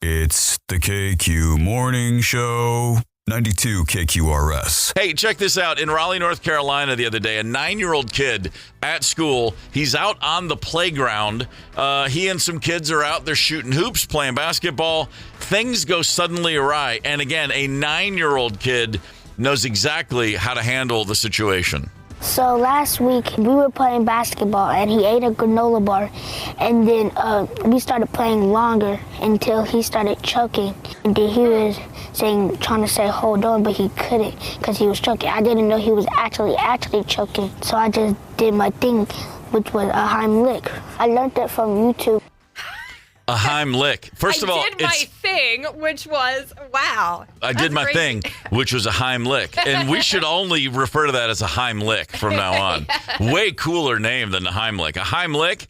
It's the KQ Morning Show, 92 KQRS. Hey, check this out. In Raleigh, North Carolina the other day, a 9-year-old kid at school, he's out on the playground. He and some kids are out there shooting hoops, playing basketball. Things go suddenly awry. And again, a 9-year-old kid knows exactly how to handle the situation. So last week we were playing basketball and he ate a granola bar, and then we started playing longer until he started choking. And then he was trying to say hold on, but he couldn't because he was choking. I didn't know he was actually choking, so I just did my thing, which was a Heimlich. I learned that from YouTube. A Heimlich. First of all, I did my thing, which was, wow. I did my thing, which was a Heimlich. And we should only refer to that as a Heimlich from now on. Yeah. Way cooler name than a Heimlich. A Heimlich,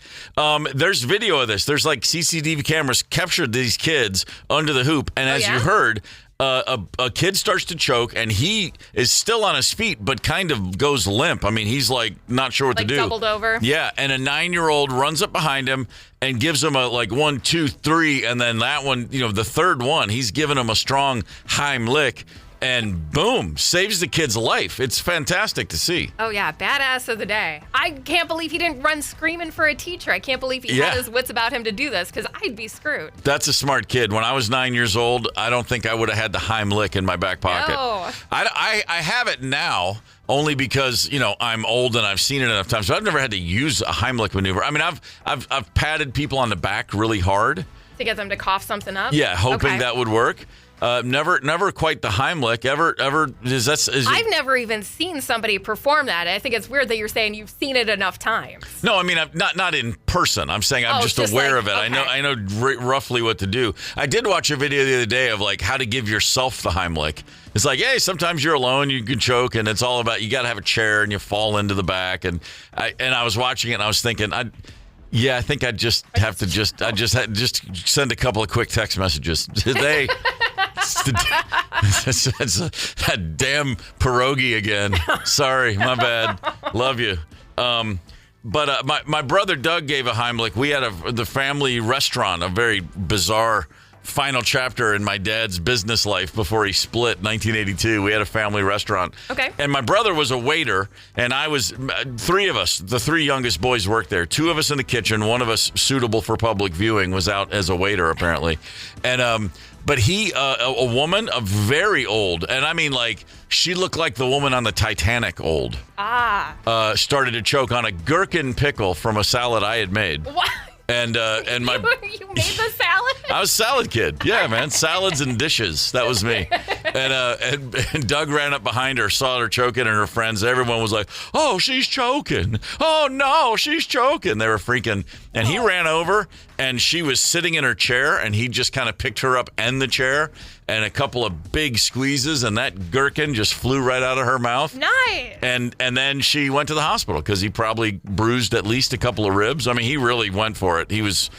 there's video of this. There's like CCTV cameras captured these kids under the hoop. And as you heard, a kid starts to choke, and he is still on his feet, but kind of goes limp. I mean, he's like not sure what to do. Doubled over. Yeah, and a 9-year-old runs up behind him and gives him a 1, 2, 3, and then that one, the third one, he's giving him a strong Heimlich. And boom, saves the kid's life. It's fantastic to see. Oh, yeah. Badass of the day. I can't believe he didn't run screaming for a teacher. I can't believe he had his wits about him to do this, because I'd be screwed. That's a smart kid. When I was 9 years old, I don't think I would have had the Heimlich in my back pocket. No. I have it now only because, I'm old and I've seen it enough times. So I've never had to use a Heimlich maneuver. I mean, I've patted people on the back really hard. To get them to cough something up? Yeah, hoping that would work. Never quite the Heimlich. Ever? I've never even seen somebody perform that. I think it's weird that you're saying you've seen it enough times. No, I mean, I'm not in person. I'm saying I'm just aware of it. Okay. I know roughly what to do. I did watch a video the other day of how to give yourself the Heimlich. It's like, hey, sometimes you're alone, you can choke, and it's all about you got to have a chair and you fall into the back. And I was watching it and I was thinking, I think I'd just have to just send a couple of quick text messages today. It's that damn pierogi again. Sorry, my bad. Love you. But my brother Doug gave a Heimlich. We had the family restaurant, a very bizarre final chapter in my dad's business life before he split in 1982. We had a family restaurant. Okay. And my brother was a waiter, and I was, three of us, the three youngest boys worked there. Two of us in the kitchen, one of us suitable for public viewing was out as a waiter, apparently. And, but he, a woman, a very old, and I mean she looked like the woman on the Titanic old. Started to choke on a gherkin pickle from a salad I had made. What? And my you made the salad? I was a salad kid. Yeah, man. Salads and dishes. That was me. And Doug ran up behind her, saw her choking, and her friends, everyone was like, oh, she's choking. Oh, no, she's choking. They were freaking. And he ran over, and she was sitting in her chair, and he just kind of picked her up and the chair, and a couple of big squeezes, and that gherkin just flew right out of her mouth. Nice. And then she went to the hospital because he probably bruised at least a couple of ribs. I mean, he really went for it. He was,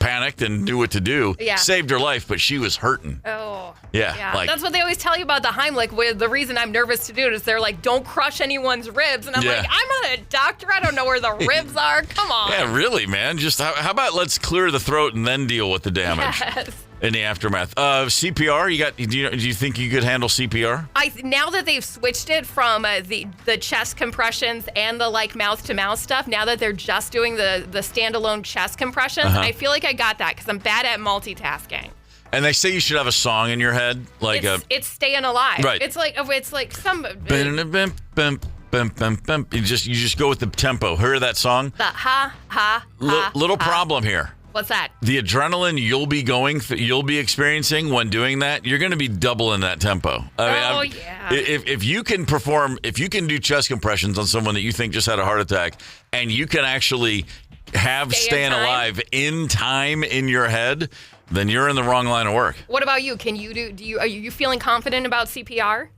panicked and knew what to do. Yeah. Saved her life, but she was hurting. Oh. Yeah. That's what they always tell you about the Heimlich. The reason I'm nervous to do it is they're like, don't crush anyone's ribs. And I'm like, I'm not a doctor. I don't know where the ribs are. Come on. Yeah, really, man. Just how about let's clear the throat and then deal with the damage. Yes. In the aftermath. CPR, do you think you could handle CPR? Now that they've switched it from the chest compressions and the mouth-to-mouth stuff, now that they're just doing the standalone chest compressions, I feel like I got that because I'm bad at multitasking. And they say you should have a song in your head, it's Staying Alive. Right. It's like some. You just go with the tempo. Hear that song? The ha. Little problem here. What's that? The adrenaline you'll be experiencing when doing that, you're going to be doubling that tempo. If you can do chest compressions on someone that you think just had a heart attack, and you can actually have Staying Alive in time in your head, then you're in the wrong line of work. What about you? Can you are you feeling confident about CPR?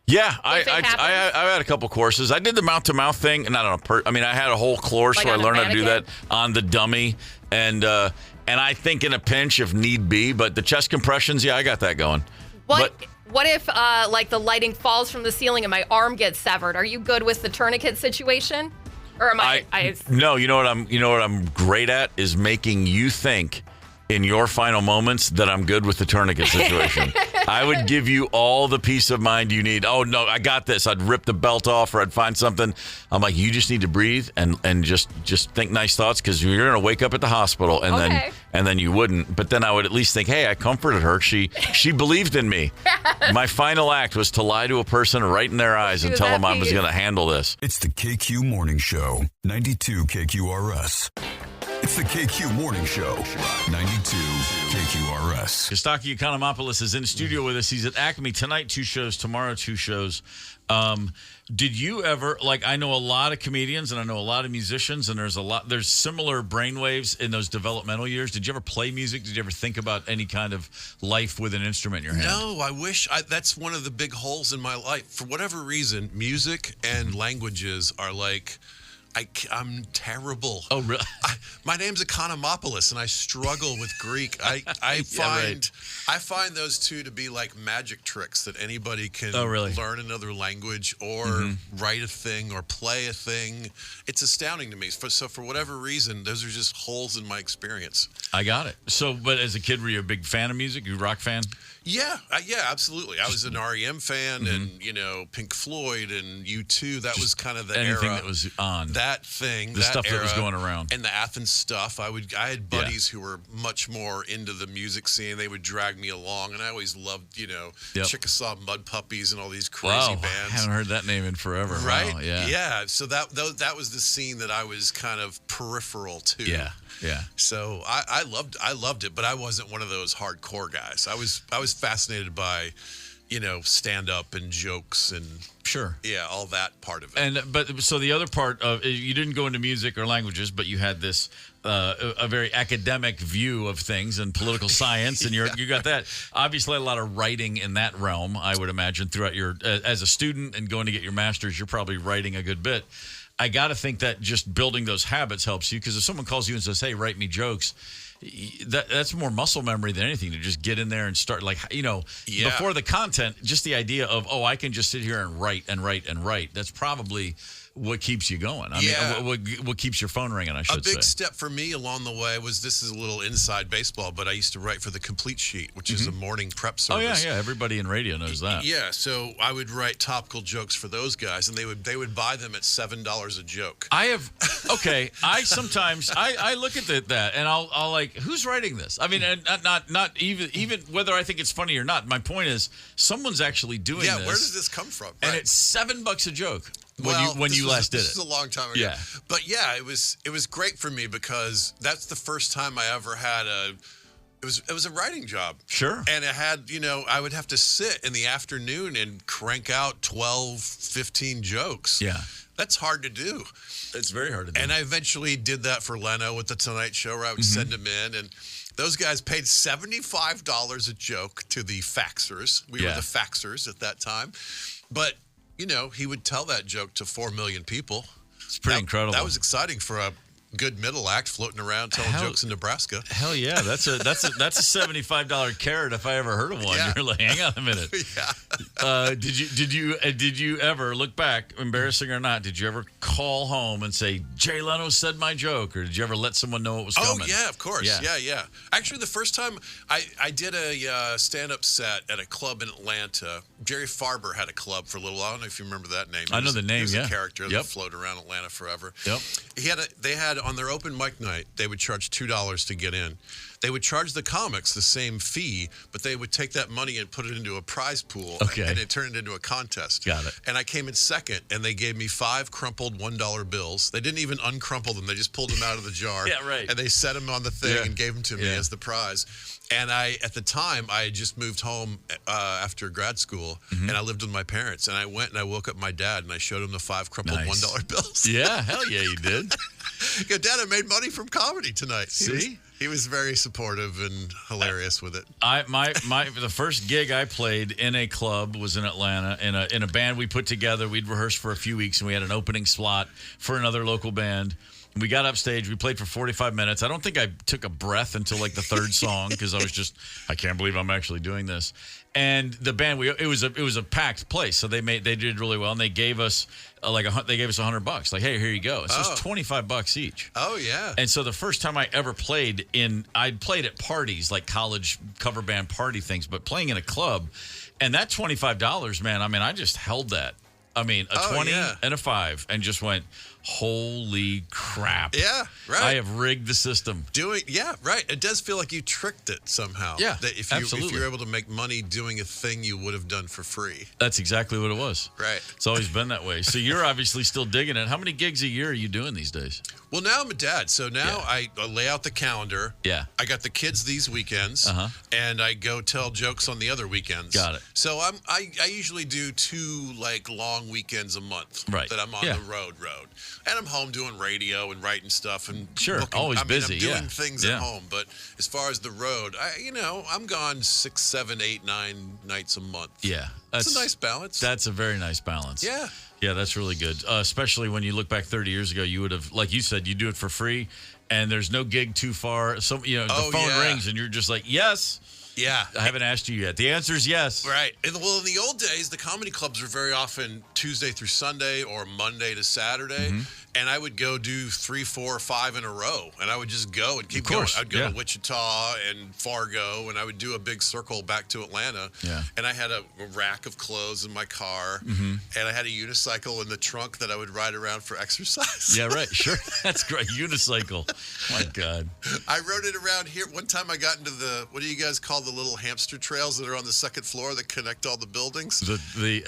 Yeah, I had a couple courses. I did the mouth-to-mouth thing, not on I had a whole course where I learned how to do that on the dummy, and I think in a pinch if need be. But the chest compressions, I got that going. What if the lighting falls from the ceiling and my arm gets severed? Are you good with the tourniquet situation, or am I? No, you know what I'm great at is making you think in your final moments that I'm good with the tourniquet situation. I would give you all the peace of mind you need. Oh, no, I got this. I'd rip the belt off or I'd find something. I'm like, you just need to breathe and just think nice thoughts because you're going to wake up at the hospital and then you wouldn't. But then I would at least think, hey, I comforted her. She believed in me. My final act was to lie to a person right in their eyes and tell them I was going to handle this. It's the KQ Morning Show, 92 KQRS. It's the KQ Morning Show, 92 KQRS. Costaki Economopoulos is in studio with us. He's at Acme tonight, 2 shows. Tomorrow, 2 shows. Did you ever, I know a lot of comedians and I know a lot of musicians, and there's similar brainwaves in those developmental years. Did you ever play music? Did you ever think about any kind of life with an instrument in your hand? No, I wish. That's one of the big holes in my life. For whatever reason, music and languages are I'm terrible. Oh, really? My name's Economopoulos, and I struggle with Greek. I find those two to be like magic tricks that anybody can learn another language or write a thing or play a thing. It's astounding to me. So for whatever reason, those are just holes in my experience. I got it. So, but as a kid, were you a big fan of music? You a rock fan? Yeah, absolutely. I was an REM fan, and Pink Floyd and U2. That was kind of the anything era that was on. That thing, the stuff that was going around, and the Athens stuff. I had buddies who were much more into the music scene. They would drag me along, and I always loved, Chickasaw Mud Puppies and all these crazy bands. I haven't heard that name in forever. Right? Wow, yeah. So that was the scene that I was kind of peripheral to. Yeah. So I loved it, but I wasn't one of those hardcore guys. I was fascinated by, stand up and jokes and all that part of it. So the other part of you didn't go into music or languages, but you had this a very academic view of things and political science, and you got that. Obviously, a lot of writing in that realm, I would imagine, throughout your as a student and going to get your master's, you're probably writing a good bit. I got to think that just building those habits helps you, because if someone calls you and says, hey, write me jokes, that's more muscle memory than anything, to just get in there and start, before the content, just the idea of, I can just sit here and write and write and write. That's probably what keeps you going. I mean, what keeps your phone ringing, I should say. A big step for me along the way was, this is a little inside baseball, but I used to write for the Complete Sheet, which is a morning prep service. Oh, yeah. Everybody in radio knows that. Yeah, so I would write topical jokes for those guys, and they would buy them at $7 a joke. I sometimes look at that, and I'll like, who's writing this? I mean, and not even whether I think it's funny or not. My point is, someone's actually doing this. Yeah, where does this come from? And it's $7 a joke. When you last did it. This is a long time ago. Yeah. But it was great for me, because that's the first time I ever had it was a writing job. Sure. And it had, I would have to sit in the afternoon and crank out 12, 15 jokes. Yeah. That's hard to do. It's very hard to do. And I eventually did that for Leno with the Tonight Show, where I would send them in, and those guys paid $75 a joke to the faxers. We were the faxers at that time. But he would tell that joke to 4 million people. It's pretty incredible. That was exciting for a good middle act floating around telling jokes in Nebraska. Hell yeah, that's a $75 carrot if I ever heard of one. Yeah. You're like, hang on a minute. Yeah. Did you ever look back, embarrassing or not? Did you ever call home and say, Jay Leno said my joke, or did you ever let someone know it was coming? Oh yeah, of course. Yeah. Actually, the first time I did a stand-up set at a club in Atlanta. Jerry Farber had a club for a little while. I don't know if you remember that name. I know the name. He was a character that floated around Atlanta forever. Yep. They had on their open mic night, they would charge $2 to get in. They would charge the comics the same fee, but they would take that money and put it into a prize pool, and it turned it into a contest. Got it. And I came in second, and they gave me 5 crumpled $1 bills. They didn't even uncrumple them; they just pulled them out of the jar. Yeah, right. And they set them on the thing and gave them to me as the prize. And at the time, I had just moved home after grad school, and I lived with my parents. And I went and I woke up my dad, and I showed him the 5 crumpled $1 bills. Yeah, hell yeah, you did. Go, Dad, I made money from comedy tonight. See? He was very supportive and hilarious with it. The first gig I played in a club was in Atlanta in a band we put together. We'd rehearsed for a few weeks, and we had an opening slot for another local band. We got upstage. We played for 45 minutes. I don't think I took a breath until like the third song because I was just, I can't believe I'm actually doing this. And the band, it was a packed place, so they did really well, and they gave us $100. Like, hey, here you go. So it's $25 each. Oh yeah. And so the first time I ever played I'd played at parties, like college cover band party things, but playing in a club, and that $25, man. I mean, I just held that. I mean, a 20 and a 5, and just went, holy crap. Yeah, right. I have rigged the system. Right. It does feel like you tricked it somehow. Yeah, that if you're able to make money doing a thing you would have done for free. That's exactly what it was. Right. It's always been that way. So you're obviously still digging it. How many gigs a year are you doing these days? Well, now I'm a dad, so now I lay out the calendar. Yeah. I got the kids these weekends, and I go tell jokes on the other weekends. Got it. So I usually do 2 like long weekends a month. Right. That I'm on the road, and I'm home doing radio and writing stuff and always busy. I'm doing things at home, but as far as the road, I'm gone 6, 7, 8, 9 nights a month. Yeah, that's a nice balance. That's a very nice balance. Yeah. Yeah, that's really good. Especially when you look back 30 years ago, you would have, like you said, you do it for free, and there's no gig too far. So the phone rings, and you're just like, yes. Yeah. I haven't asked you yet. The answer is yes. Right. And, well, in the old days, the comedy clubs were very often Tuesday through Sunday or Monday to Saturday. And I would go do 3, 4, 5 in a row. And I would just go and keep going. I'd go to Wichita and Fargo, and I would do a big circle back to Atlanta. Yeah. And I had a rack of clothes in my car. And I had a unicycle in the trunk that I would ride around for exercise. Yeah, right. Sure. That's great. Unicycle. My God. I rode it around here. One time I got into what do you guys call the little hamster trails that are on the second floor that connect all the buildings? The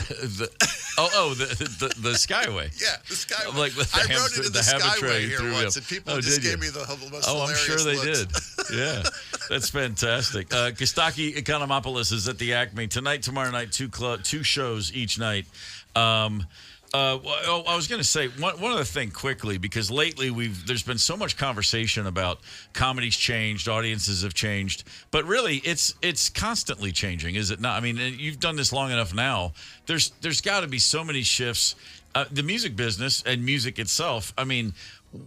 Skyway. Yeah, the Skyway. Like I rode into the Skyway here once, and people just gave me the most hilarious I'm sure they looks. did. Yeah, that's fantastic. Costaki Economopoulos is at the Acme tonight, tomorrow night, 2 shows each night. I was going to say one other thing quickly, because lately there's been so much conversation about comedy's changed, audiences have changed, but really it's constantly changing, is it not? I mean, you've done this long enough now. There's got to be so many shifts. The music business and music itself, I mean,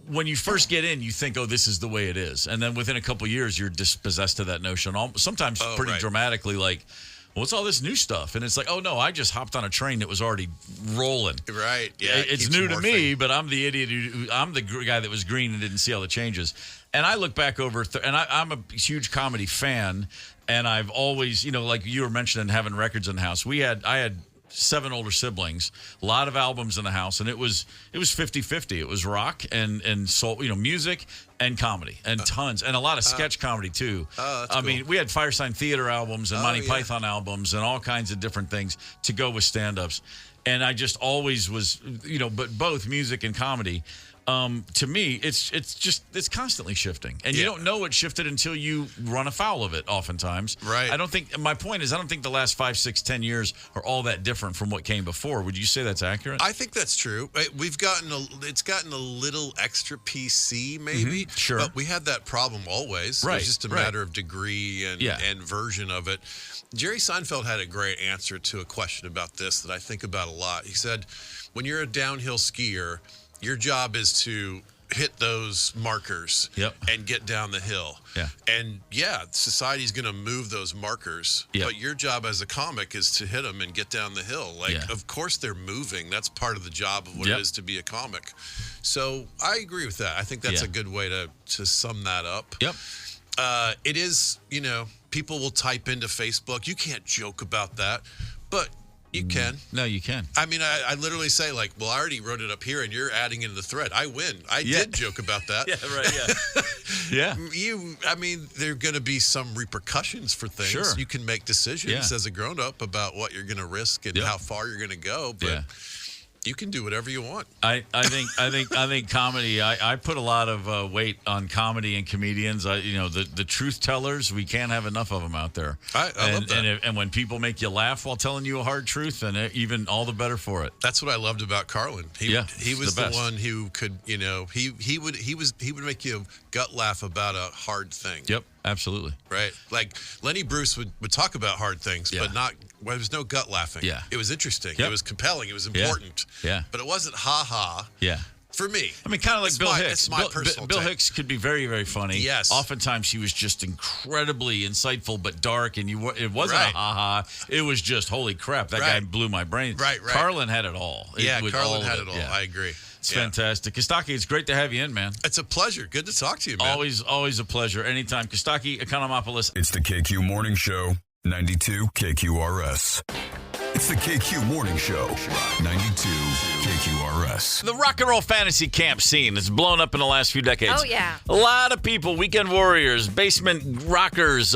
when you first get in, you think, oh, this is the way it is. And then within a couple of years, you're dispossessed to that notion, sometimes pretty dramatically, like, what's all this new stuff? And it's like, oh, no, I just hopped on a train that was already rolling. Right. Yeah. It's new to me, but I'm the idiot I'm the guy that was green and didn't see all the changes. And I look back over, and I'm a huge comedy fan, and I've always, like you were mentioning, having records in the house. I had 7 older siblings, a lot of albums in the house, and it was 50-50. It was rock and soul, music and comedy, and tons, and a lot of sketch comedy too. That's I cool. mean, we had Firesign Theater albums and Monty Python albums and all kinds of different things to go with stand-ups. And I just always was, but both music and comedy. To me, it's constantly shifting, and you don't know it shifted until you run afoul of it. Oftentimes, right? My point is, I don't think the last 5, 6, 10 years are all that different from what came before. Would you say that's accurate? I think that's true. It's gotten a little extra PC, maybe. Sure, but we had that problem always. Right, it's just a matter of degree and version of it. Jerry Seinfeld had a great answer to a question about this that I think about a lot. He said, when you're a downhill skier, your job is to hit those markers and get down the hill. Yeah. And society's going to move those markers, but your job as a comic is to hit them and get down the hill. Of course they're moving. That's part of the job of what it is to be a comic. So I agree with that. I think that's a good way to sum that up. Yep. It is, people will type into Facebook, you can't joke about that, but you can. No, you can. I mean, I literally say, like, well, I already wrote it up here, and you're adding in the thread. I win. I did joke about that. Yeah, right, yeah. I mean, there are going to be some repercussions for things. Sure. You can make decisions as a grown-up about what you're going to risk and how far you're going to go, but you can do whatever you want. I think comedy. I put a lot of weight on comedy and comedians. The truth tellers. We can't have enough of them out there. I love that. And when people make you laugh while telling you a hard truth, then even all the better for it. That's what I loved about Carlin. He was the best. one who could. He would make you gut laugh about a hard thing. Yep. Absolutely. Right. Like Lenny Bruce would talk about hard things, but there was no gut laughing. Yeah. It was interesting. Yep. It was compelling. It was important. Yeah. But it wasn't ha-ha. Yeah. For me. I mean, kind of like Bill Hicks. It's my personal Bill take. Hicks could be very, very funny. Yes. Oftentimes he was just incredibly insightful but dark, and it wasn't a ha-ha. It was just, holy crap, that guy blew my brain. Right. Carlin had it all. Carlin had it all. Yeah. I agree. It's fantastic. Kostaki, it's great to have you in, man. It's a pleasure. Good to talk to you, man. Always a pleasure. Anytime. Costaki Economopoulos. It's the KQ Morning Show, 92 KQRS. It's the KQ Morning Show, 92 KQRS. The rock and roll fantasy camp scene has blown up in the last few decades. Oh, yeah. A lot of people, weekend warriors, basement rockers,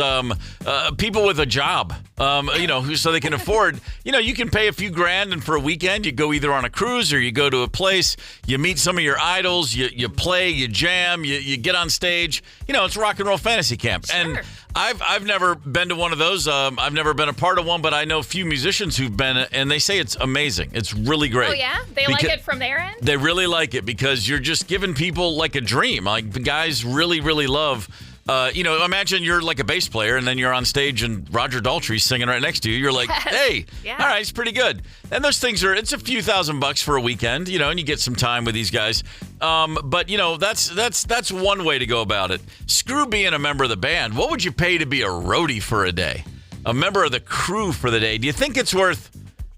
people with a job, so they can afford, you can pay a few grand, and for a weekend, you go either on a cruise or you go to a place, you meet some of your idols, you play, you jam, you get on stage. It's rock and roll fantasy camp. Sure. And I've never been to one of those. I've never been a part of one, but I know a few musicians who've been, and they say it's amazing. It's really great. Oh, yeah? They like it from their end? They really like it because you're just giving people like a dream. Like the guys really, really love. Imagine you're like a bass player and then you're on stage and Roger Daltrey's singing right next to you. You're like, hey, yeah. All right, it's pretty good. And those things it's a few $1,000 for a weekend, and you get some time with these guys. But that's one way to go about it. Screw being a member of the band. What would you pay to be a roadie for a day? A member of the crew for the day? Do you think it's worth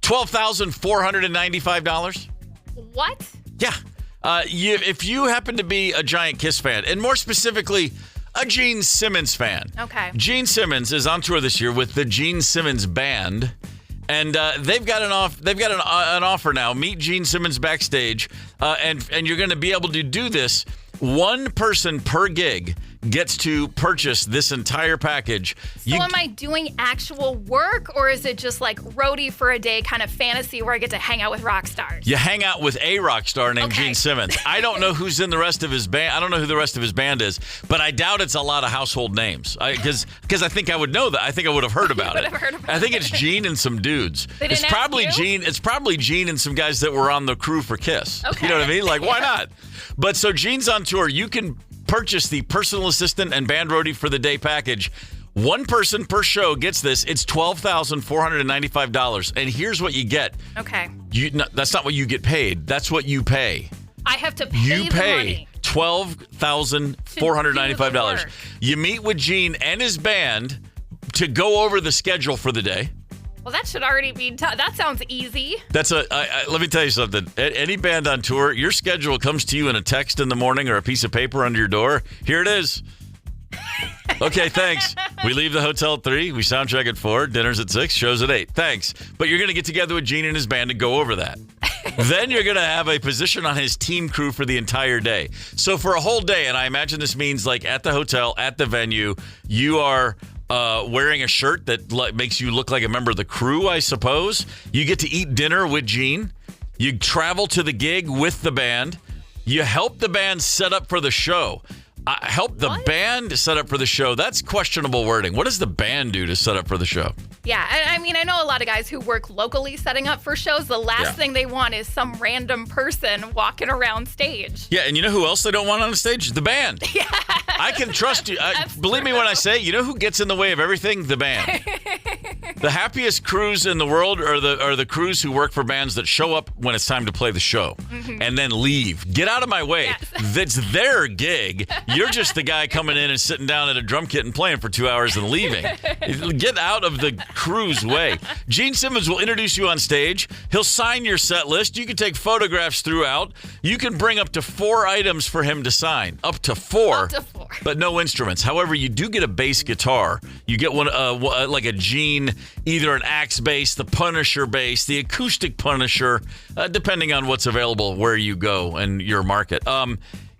$12,495? What? Yeah. If you happen to be a giant Kiss fan, and more specifically, a Gene Simmons fan. Okay. Gene Simmons is on tour this year with the Gene Simmons Band, and they've got an offer now. Meet Gene Simmons backstage, and you're going to be able to do this. One person per gig gets to purchase this entire package. So am I doing actual work, or is it just like roadie for a day kind of fantasy where I get to hang out with rock stars? You hang out with a rock star named Gene Simmons. I don't know who's in the rest of his band. I don't know who the rest of his band is, but I doubt it's a lot of household names. Because I think I would know that. I think I would have heard about it. I think it's Gene and some dudes. It's probably Gene. It's probably Gene and some guys that were on the crew for Kiss. Okay. You know what I mean? Like, why not? But so Gene's on tour. You can purchase the personal assistant and band roadie for the day package. One person per show gets this. It's $12,495. And here's what you get. Okay. That's not what you get paid. That's what you pay. I have to pay the money. $12,495. You meet with Gene and his band to go over the schedule for the day. Well, that should already be that sounds easy. Let me tell you something. Any band on tour, your schedule comes to you in a text in the morning or a piece of paper under your door. Here it is. Okay, thanks. We leave the hotel at 3. We sound check at 4. Dinner's at 6. Shows at 8. Thanks. But you're going to get together with Gene and his band and go over that. Then you're going to have a position on his team crew for the entire day. So for a whole day, and I imagine this means like at the hotel, at the venue, you are wearing a shirt that makes you look like a member of the crew, I suppose. You get to eat dinner with Gene. You travel to the gig with the band. You help the band set up for the show. Help the band set up for the show. That's questionable wording. What does the band do to set up for the show? Yeah, I mean, I know a lot of guys who work locally setting up for shows. The last thing they want is some random person walking around stage. Yeah, and you know who else they don't want on the stage? The band. Yeah. I can trust you. Believe me when I say, you know who gets in the way of everything? The band. The happiest crews in the world are the crews who work for bands that show up when it's time to play the show and then leave. Get out of my way. Yes. That's their gig. You're just the guy coming in and sitting down at a drum kit and playing for 2 hours and leaving. Get out of the crew's way. Gene Simmons will introduce you on stage. He'll sign your set list. You can take photographs throughout. You can bring up to 4 items for him to sign. Up to 4. Up to 4. But no instruments. However, you do get a bass guitar. You get one like a Gene, either an Axe bass, the Punisher bass, the acoustic Punisher, depending on what's available where you go and your market.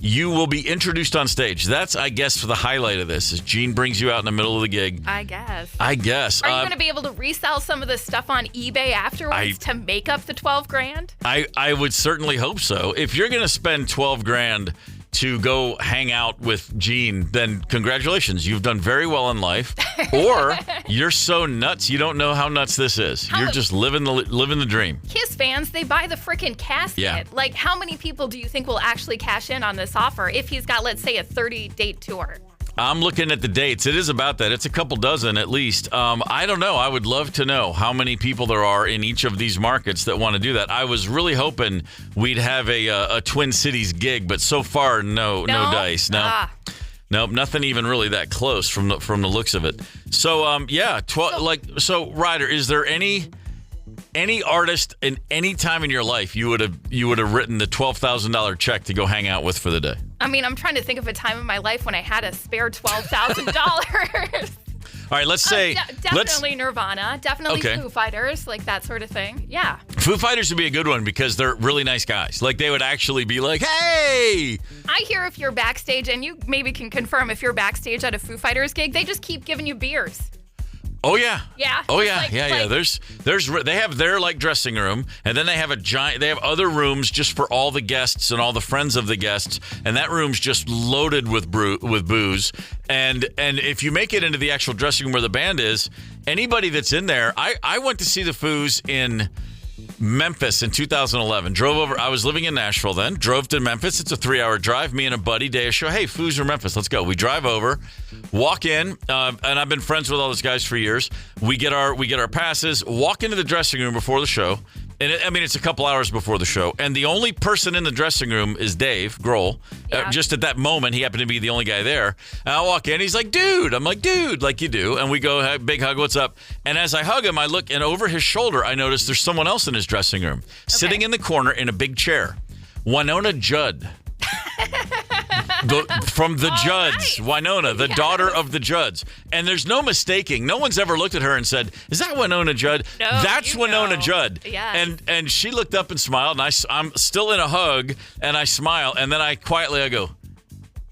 You will be introduced on stage. That's, I guess, the highlight of this, is Gene brings you out in the middle of the gig. I guess. Are you going to be able to resell some of this stuff on eBay afterwards to make up the $12,000? I would certainly hope so. If you're going to spend $12,000 to go hang out with Gene, then congratulations. You've done very well in life. Or you're so nuts, you don't know how nuts this is. You're just living the dream. Kiss fans, they buy the freaking casket. Yeah. Like, how many people do you think will actually cash in on this offer if he's got, let's say, a 30-date tour? I'm looking at the dates. It is about that. It's a couple dozen at least. I don't know. I would love to know how many people there are in each of these markets that want to do that. I was really hoping we'd have a Twin Cities gig, but so far, no dice. No. Nope, nothing even really that close from the looks of it. So, so Ryder, is there any artist in any time in your life you would have written the $12,000 check to go hang out with for the day? I mean, I'm trying to think of a time in my life when I had a spare $12,000. All right, let's say... definitely Nirvana. Definitely Foo Fighters, like that sort of thing. Yeah. Foo Fighters would be a good one because they're really nice guys. Like, they would actually be like, hey! I hear if you're backstage, and you maybe can confirm if you're backstage at a Foo Fighters gig, they just keep giving you beers. Oh yeah. Yeah. Oh yeah. Yeah. There's they have their like dressing room, and then they have they have other rooms just for all the guests and all the friends of the guests, and that room's just loaded with booze. And if you make it into the actual dressing room where the band is, anybody that's in there, I went to see the Foos in Memphis in 2011. Drove over. I was living in Nashville then. Drove to Memphis. It's a 3-hour drive. Me and a buddy, day of show. Hey, Foos are Memphis. Let's go. We drive over, walk in, and I've been friends with all those guys for years. We get our passes. Walk into the dressing room before the show. And it's a couple hours before the show. And the only person in the dressing room is Dave Grohl. Yeah. Just at that moment, he happened to be the only guy there. And I walk in. He's like, dude. I'm like, dude, like you do. And we go, big hug, what's up? And as I hug him, I look, and over his shoulder, I notice there's someone else in his dressing room, sitting in the corner in a big chair. Winona Judd. From the Judds, right. Winona, the daughter of the Judds. And there's no mistaking. No one's ever looked at her and said, is that Winona Judd? No, that's Winona Judd. Yes. And she looked up and smiled, and I'm still in a hug, and I smile, and then I go,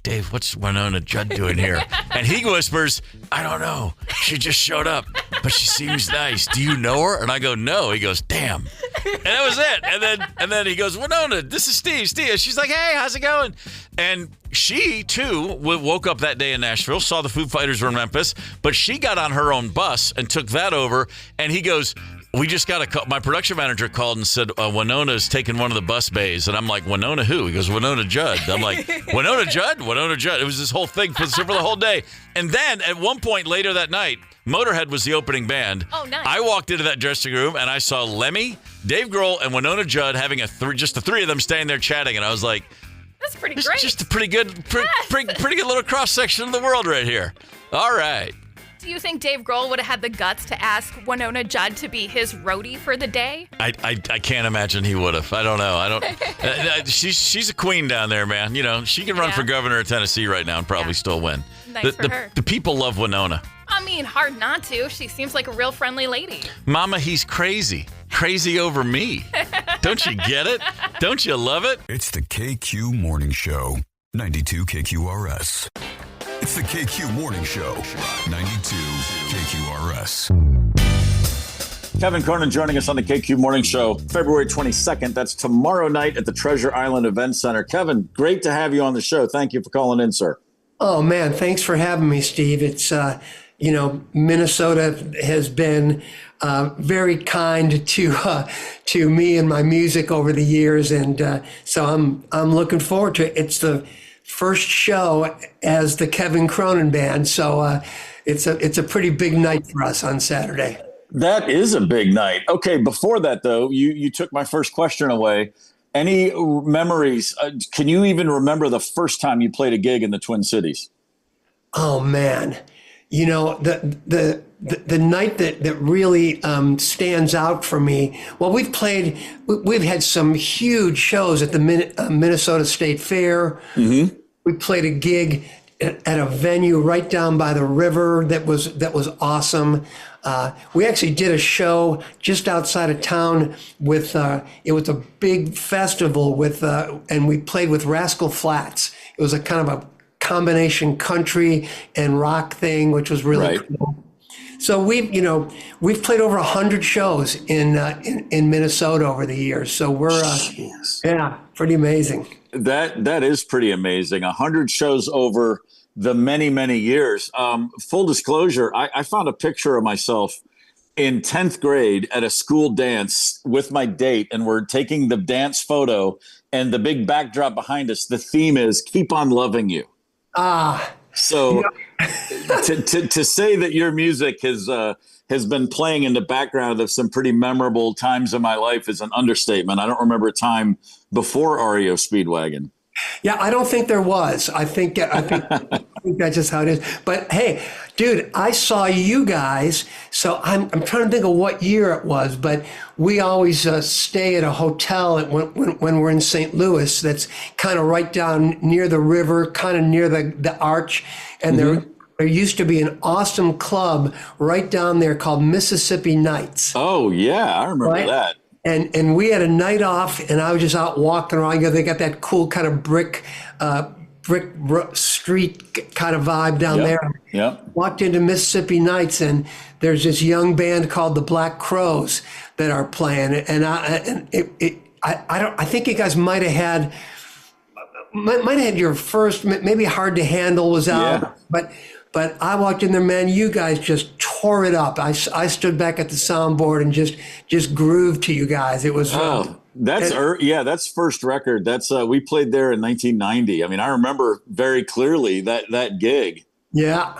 Dave, what's Winona Judd doing here? And he whispers, I don't know. She just showed up, but she seems nice. Do you know her? And I go, no. He goes, damn. And that was it. And then he goes, Winona, this is Steve. She's like, hey, how's it going? And she, too, woke up that day in Nashville, saw the Foo Fighters were in Memphis, but she got on her own bus and took that over. And he goes, we just got a call. My production manager called and said, Winona's taking one of the bus bays. And I'm like, Winona who? He goes, Winona Judd. I'm like, Winona Judd? Winona Judd. It was this whole thing for the whole day. And then at one point later that night, Motorhead was the opening band. Oh, nice. I walked into that dressing room and I saw Lemmy, Dave Grohl, and Winona Judd having just the three of them standing there chatting. And I was like, that's pretty great. Just a pretty good little cross section of the world right here. All right. Do you think Dave Grohl would have had the guts to ask Winona Judd to be his roadie for the day? I can't imagine he would have. I don't know. She's a queen down there, man. You know, she can run for governor of Tennessee right now and probably still win. Nice for her. The people love Winona. I mean, hard not to. She seems like a real friendly lady. Mama, he's crazy. Crazy over me. Don't you get it? Don't you love it? It's the KQ Morning Show, 92 KQRS. It's the KQ Morning Show, 92 KQRS. Kevin Cronin joining us on the KQ Morning Show, February 22nd. That's tomorrow night at the Treasure Island Event Center. Kevin, great to have you on the show. Thank you for calling in, sir. Oh, man, thanks for having me, Steve. It's, Minnesota has been very kind to me and my music over the years. And so I'm looking forward to it. It's the first show as the Kevin Cronin Band. So it's a pretty big night for us on Saturday. That is a big night. Okay, before that, though, you took my first question away. Any memories? Can you even remember the first time you played a gig in the Twin Cities? Oh, man. You know, the night that really stands out for me, well, we've had some huge shows at the Minnesota State Fair. Mm-hmm. We played a gig at a venue right down by the river that was awesome. We actually did a show just outside of town with it was a big festival and we played with Rascal Flatts. It was a kind of a combination country and rock thing, which was really cool. So we've played over 100 shows in Minnesota over the years. So we're pretty amazing. That is pretty amazing. 100 shows over the many, many years. Full disclosure, I found a picture of myself in 10th grade at a school dance with my date, and we're taking the dance photo, and the big backdrop behind us, the theme is "Keep on Loving You." So to say that your music has been playing in the background of some pretty memorable times in my life is an understatement. I don't remember a time before REO Speedwagon. Yeah, I don't think there was. I think that's just how it is. But hey, dude, I saw you guys. So I'm trying to think of what year it was, but we always stay at a hotel when we're in St. Louis. That's kind of right down near the river, kind of near the arch, and there used to be an awesome club right down there called Mississippi Nights. Oh yeah, I remember that. And we had a night off, and I was just out walking around. They got that cool kind of brick street kind of vibe down there. Yep. Walked into Mississippi Nights, and there's this young band called the Black Crows that are playing. And I think you guys might have had your first, maybe Hard to Handle was out, but I walked in there, man, you guys just tore it up. I stood back at the soundboard and just grooved to you guys. It was that's first record. That's we played there in 1990. I mean, I remember very clearly that gig. Yeah.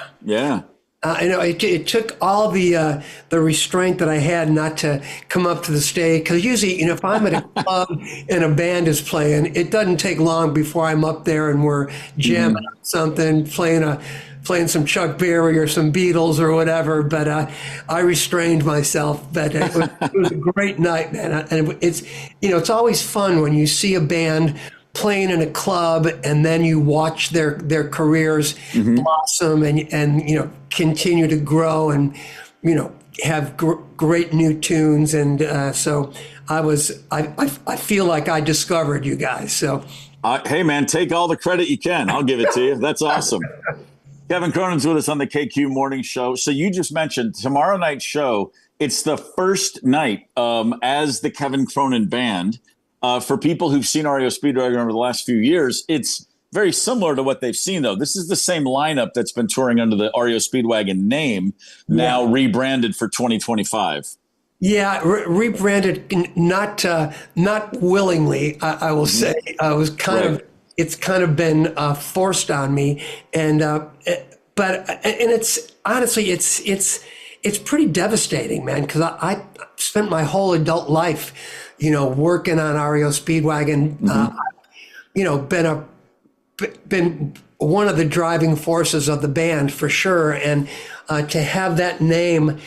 It took all the restraint that I had not to come up to the stage, because usually, if I'm at a club and a band is playing, it doesn't take long before I'm up there and we're jamming on something, playing some Chuck Berry or some Beatles or whatever. But I restrained myself. But it was a great night, man. And it's always fun when you see a band playing in a club and then you watch their careers blossom and continue to grow and have great new tunes. And so I feel like I discovered you guys. So hey man, take all the credit you can. I'll give it to you. That's awesome. Kevin Cronin's with us on the KQ Morning Show. So you just mentioned tomorrow night's show. It's the first night as the Kevin Cronin Band. For people who've seen REO Speedwagon over the last few years, it's very similar to what they've seen, though. This is the same lineup that's been touring under the REO Speedwagon name, now rebranded for 2025. Yeah, rebranded, not willingly, I will say. It's kind of been forced on me, and it's honestly it's pretty dedevastating, man. Because I spent my whole adult life, working on REO Speedwagon. Been one of the driving forces of the band for sure, and to have that name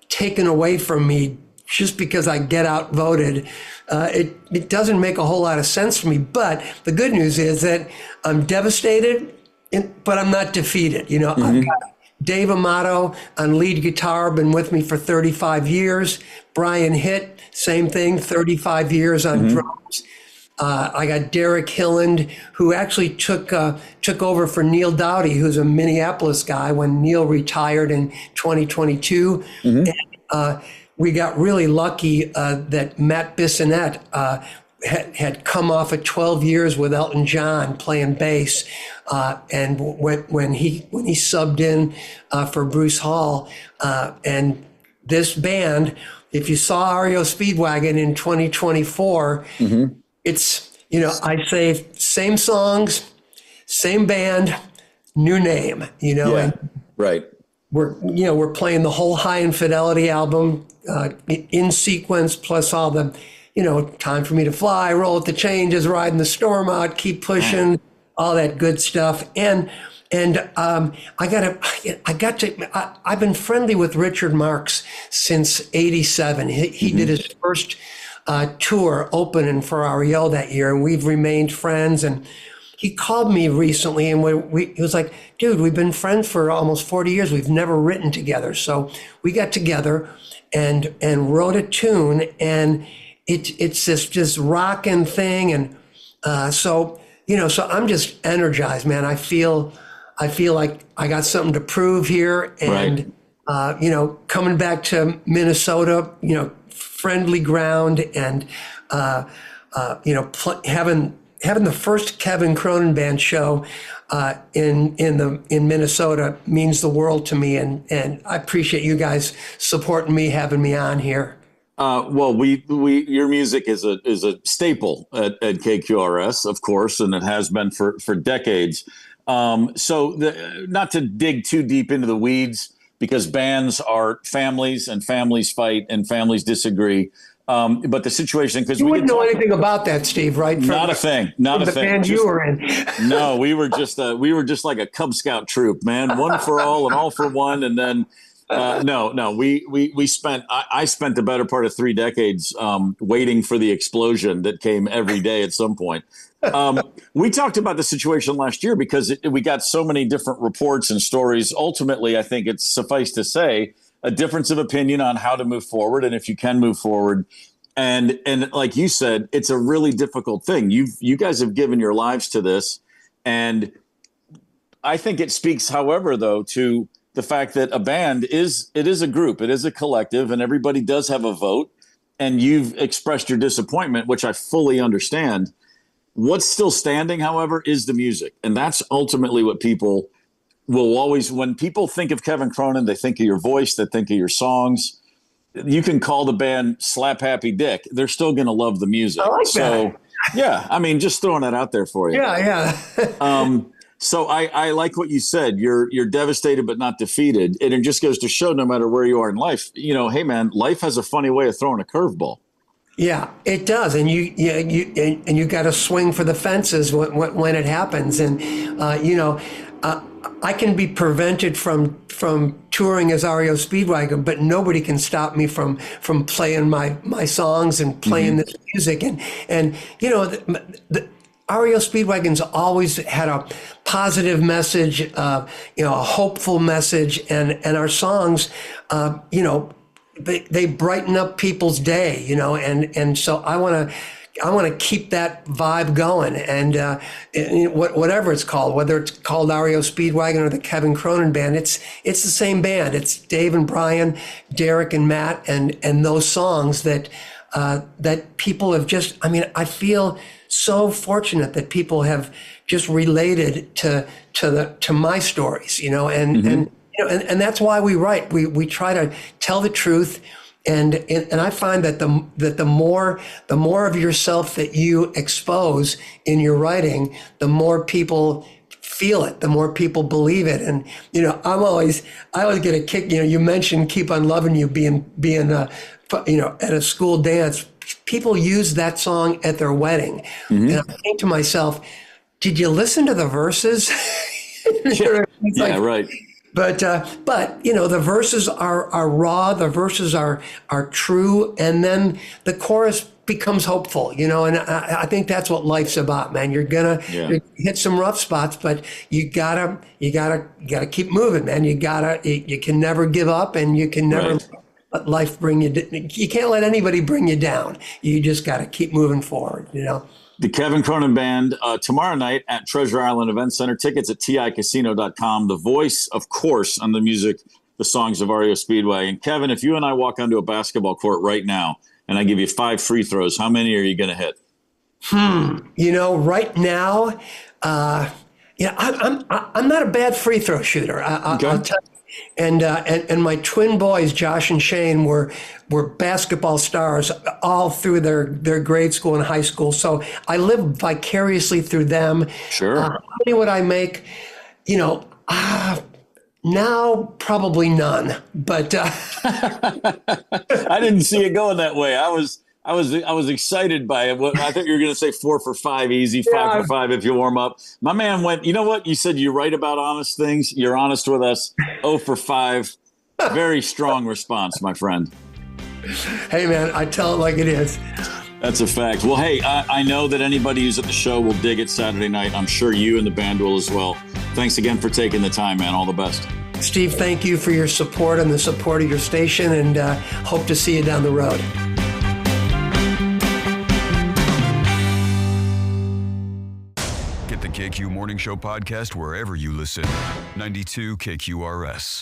taken away from me just because I get outvoted, it doesn't make a whole lot of sense for me. But the good news is that I'm devastated, but I'm not defeated. I've got Dave Amato on lead guitar, been with me for 35 years. Brian Hitt, same thing, 35 years on drums. I got Derek Hilland, who actually took over for Neil Dowdy, who's a Minneapolis guy when Neil retired in 2022. And, we got really lucky that Matt Bissonette had come off of 12 years with Elton John playing bass, and when he subbed in for Bruce Hall, and this band, if you saw REO Speedwagon in 2024, it's I say same songs, same band, new name, and right. We're playing the whole High Infidelity album in sequence, plus all the, Time for Me to Fly, Roll with the Changes, Riding the Storm Out, Keep Pushing, all that good stuff. And I've been friendly with Richard Marx since '87. He did his first tour opening for REO that year, and we've remained friends. And he called me recently, and he was like, dude, we've been friends for almost 40 years. We've never written together. So we got together and wrote a tune, and it's this rocking thing. And so I'm just energized, man. I feel like I got something to prove here. And, coming back to Minnesota, friendly ground, and, having the first Kevin Cronin Band show in Minnesota means the world to me, and I appreciate you guys supporting me, having me on here. Well, your music is a staple at KQRS, of course, and it has been for decades. Not to dig too deep into the weeds, because bands are families and families fight and families disagree. But the situation, because you wouldn't know anything about that, Steve, right? Not a thing. Not a thing. The band you were in. No, we were just like a Cub Scout troop, man. One for all and all for one. And then I spent the better part of 3 decades waiting for the explosion that came every day at some point. We talked about the situation last year because we got so many different reports and stories. Ultimately, I think it's suffice to say a difference of opinion on how to move forward and if you can move forward. And like you said, it's a really difficult thing. You guys have given your lives to this. And I think it speaks, however, though, to the fact that a band is a group, it is a collective, and everybody does have a vote. And you've expressed your disappointment, which I fully understand. What's still standing, however, is the music. And that's ultimately what people will always, when people think of Kevin Cronin, they think of your voice, they think of your songs. You can call the band Slap Happy Dick. They're still going to love the music. I like that. Yeah, I mean, just throwing that out there for you. Yeah. So I like what you said. You're devastated but not defeated. And it just goes to show, no matter where you are in life, hey, man, life has a funny way of throwing a curveball. Yeah, it does, and you got to swing for the fences when it happens, and I can be prevented from touring as REO Speedwagon, but nobody can stop me from playing my songs and playing this music, and the REO Speedwagon's always had a positive message, a hopeful message, and our songs, They brighten up people's day, and so I want to keep that vibe going, and whatever it's called, whether it's called REO Speedwagon or the Kevin Cronin Band, it's the same band. It's Dave and Brian, Derek and Matt, and those songs that people have just. I mean, I feel so fortunate that people have just related to my stories, and that's why we write. We try to tell the truth, and I find that the more of yourself that you expose in your writing, the more people feel it, the more people believe it. And I always get a kick. You mentioned "Keep on Loving You" being at a school dance. People use that song at their wedding, and I think to myself, did you listen to the verses? Right. But the verses are raw, the verses are true, and then the chorus becomes hopeful, and I think that's what life's about, man. You're gonna hit some rough spots, but you gotta keep moving, man. You can never give up, and you can never let life bring you. You can't let anybody bring you down. You just gotta keep moving forward, The Kevin Cronin Band, tomorrow night at Treasure Island Event Center. Tickets at TICasino.com. The voice, of course, on the music, the songs of REO Speedway. And Kevin, if you and I walk onto a basketball court right now and I give you 5 free throws, how many are you going to hit? Right now, I'm not a bad free throw shooter. I'll tell you. And my twin boys, Josh and Shane, were basketball stars all through their grade school and high school. So I lived vicariously through them. Sure. How many would I make? Now probably none. But I didn't see it going that way. I was excited by it. I thought you were going to say 4 for 5 easy, 5 for 5 if you warm up. My man went, you know what? You said you write about honest things. You're honest with us. 0 for 5. Very strong response, my friend. Hey, man, I tell it like it is. That's a fact. Well, hey, I know that anybody who's at the show will dig it Saturday night. I'm sure you and the band will as well. Thanks again for taking the time, man. All the best. Steve, thank you for your support and the support of your station, and hope to see you down the road. Get the KQ Morning Show podcast wherever you listen. 92 KQRS.